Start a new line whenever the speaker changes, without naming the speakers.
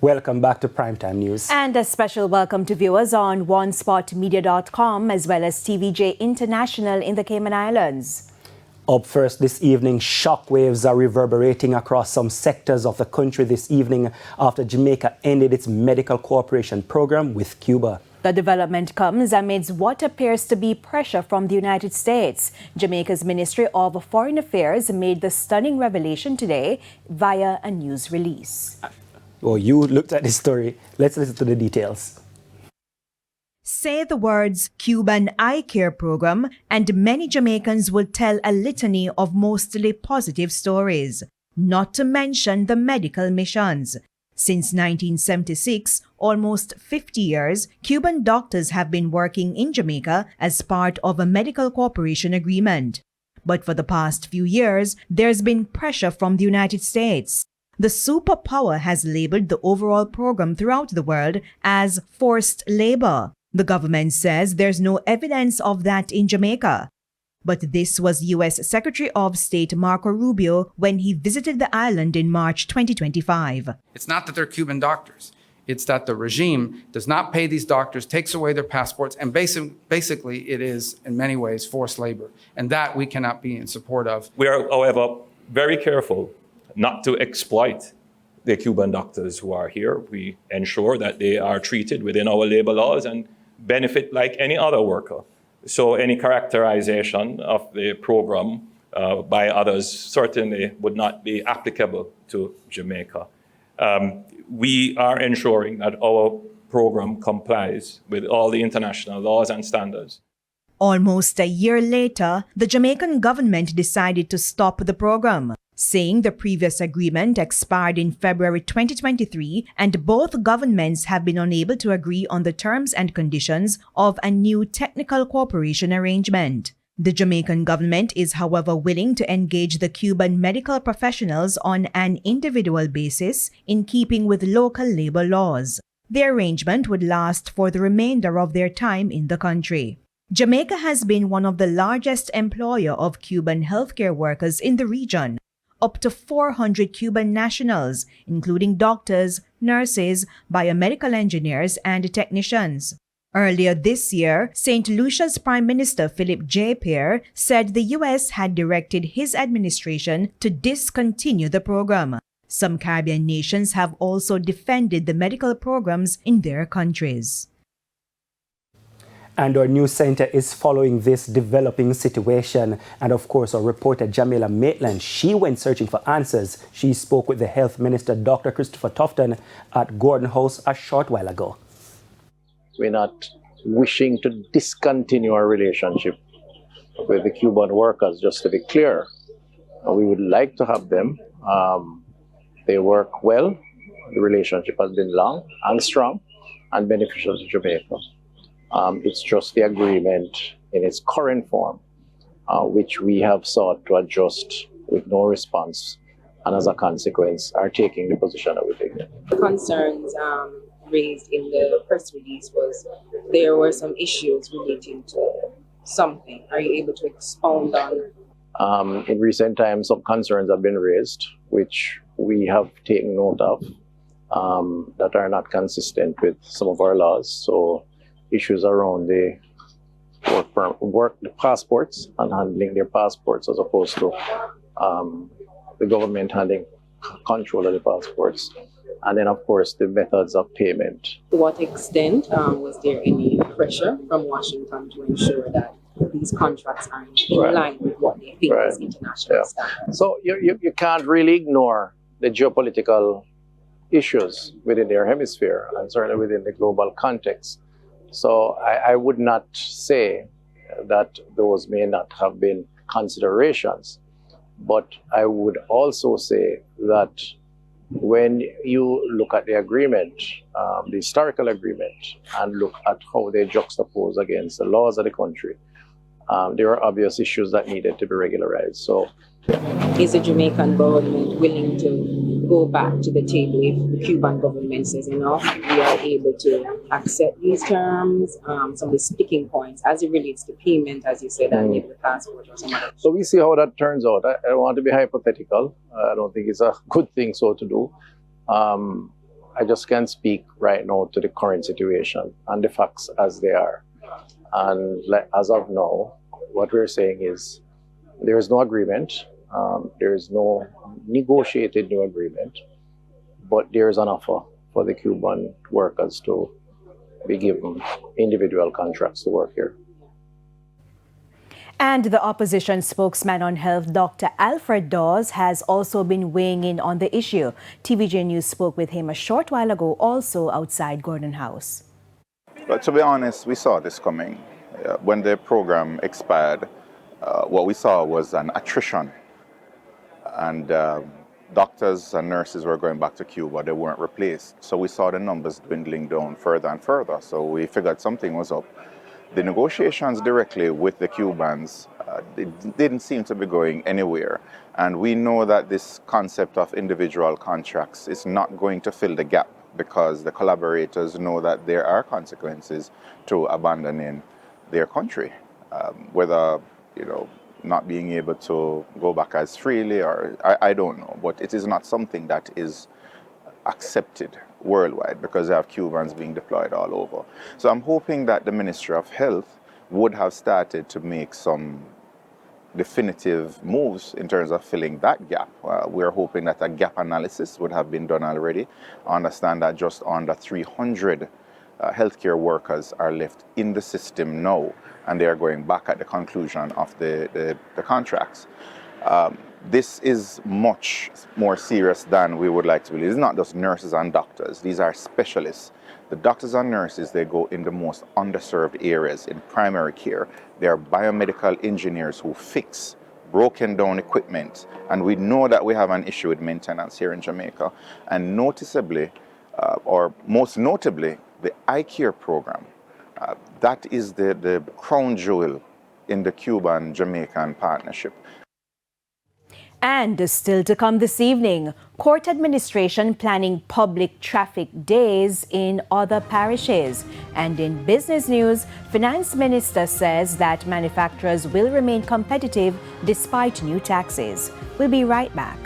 Welcome back to Primetime News.
And a special welcome to viewers on onespotmedia.com as well as TVJ International in the Cayman Islands.
Up first this evening, shockwaves are reverberating across some sectors of the country this evening after Jamaica ended its medical cooperation program with Cuba.
The development comes amidst what appears to be pressure from the United States. Jamaica's Ministry of Foreign Affairs made the stunning revelation today via a news release.
Well, you looked at this story. Let's listen to the details.
Say the words Cuban eye care program and many Jamaicans will tell a litany of mostly positive stories, not to mention the medical missions. Since 1976, almost 50 years, Cuban doctors have been working in Jamaica as part of a medical cooperation agreement. But for the past few years, there's been pressure from the United States. The superpower has labeled the overall program throughout the world as forced labor. The government says there's no evidence of that in Jamaica. But this was U.S. Secretary of State Marco Rubio when he visited the island in March 2025.
It's not that they're Cuban doctors. It's that the regime does not pay these doctors, takes away their passports, and basically it is, in many ways, forced labor. And that we cannot be in support of.
We are, however, very careful not to exploit the Cuban doctors who are here. We ensure that they are treated within our labor laws and benefit like any other worker. So any characterization of the program by others certainly would not be applicable to Jamaica. We are ensuring that our program complies with all the international laws and standards.
Almost a year later, the Jamaican government decided to stop the program, saying the previous agreement expired in February 2023 and both governments have been unable to agree on the terms and conditions of a new technical cooperation arrangement. The Jamaican government is, however, willing to engage the Cuban medical professionals on an individual basis in keeping with local labor laws. The arrangement would last for the remainder of their time in the country. Jamaica has been one of the largest employer of Cuban healthcare workers in the region. Up to 400 Cuban nationals, including doctors, nurses, biomedical engineers, and technicians. Earlier this year, St. Lucia's Prime Minister Philip J. Pierre said the U.S. had directed his administration to discontinue the program. Some Caribbean nations have also defended the medical programs in their countries.
And our news center is following this developing situation. And of course, our reporter Jamila Maitland, she went searching for answers. She spoke with the Health Minister, Dr. Christopher Tufton, at Gordon House a short while ago.
We're not wishing to discontinue our relationship with the Cuban workers, just to be clear. We would like to have them. They work well. The relationship has been long and strong and beneficial to Jamaica. It's just the agreement in its current form, which we have sought to adjust with no response, and as a consequence are taking the position that we're taking.
The concerns raised in the press release was there were some issues relating to something. Are you able to expound on?
In recent times, some concerns have been raised, which we have taken note of, that are not consistent with some of our laws. So issues around the the passports and handling their passports as opposed to the government handling control of the passports. And then, of course, the methods of payment.
To what extent was there any pressure from Washington to ensure that these contracts are in line with what they think is international standards?
So you can't really ignore the geopolitical issues within their hemisphere and certainly within the global context. So I would not say that those may not have been considerations, but I would also say that when you look at the agreement, the historical agreement, and look at how they juxtapose against the laws of the country, there are obvious issues that needed to be regularized. So,
is the Jamaican government willing to go back to the table if the Cuban government says, we are able to accept these terms, some of the sticking points as it relates to payment, as you said, and maybe the passport or something?
So we see how that turns out. I don't want to be hypothetical. I don't think it's a good thing so to do. I just can't speak right now to the current situation and the facts as they are. And as of now, what we're saying is there is no agreement. There is no negotiated new agreement, but there is an offer for the Cuban workers to be given individual contracts to work here.
And the opposition spokesman on health, Dr. Alfred Dawes, has also been weighing in on the issue. TVJ News spoke with him a short while ago, also outside Gordon House.
But to be honest, we saw this coming. When the program expired, what we saw was an attrition. And doctors and nurses were going back to Cuba. They weren't replaced. So we saw the numbers dwindling down further and further. So we figured something was up. The negotiations directly with the Cubans didn't seem to be going anywhere. And we know that this concept of individual contracts is not going to fill the gap, because the collaborators know that there are consequences to abandoning their country, whether, not being able to go back as freely, or I don't know, but it is not something that is accepted worldwide, because they have Cubans being deployed all over. So I'm hoping that the Ministry of Health would have started to make some definitive moves in terms of filling that gap. We're hoping that a gap analysis would have been done already. I understand that just under 300 healthcare workers are left in the system now, and they are going back at the conclusion of the contracts. This is much more serious than we would like to believe. It's not just nurses and doctors. These are specialists. The doctors and nurses, they go in the most underserved areas in primary care. They are biomedical engineers who fix broken down equipment. And we know that we have an issue with maintenance here in Jamaica. And noticeably, or most notably, the eye care program. That is the crown jewel in the Cuban-Jamaican partnership.
And still to come this evening, court administration planning public traffic days in other parishes. And in business news, Finance Minister says that manufacturers will remain competitive despite new taxes. We'll be right back.